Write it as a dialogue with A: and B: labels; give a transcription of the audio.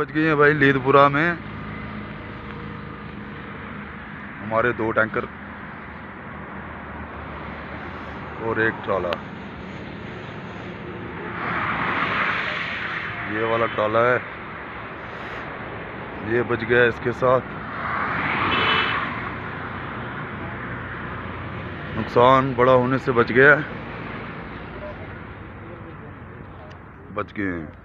A: बच गई हैं भाई लीदपुरा में हमारे 2 टैंकर और 1 ट्राला। ये वाला ट्राला है, ये बच गया इसके साथ। नुकसान बड़ा होने से बच गया, बच गए हैं।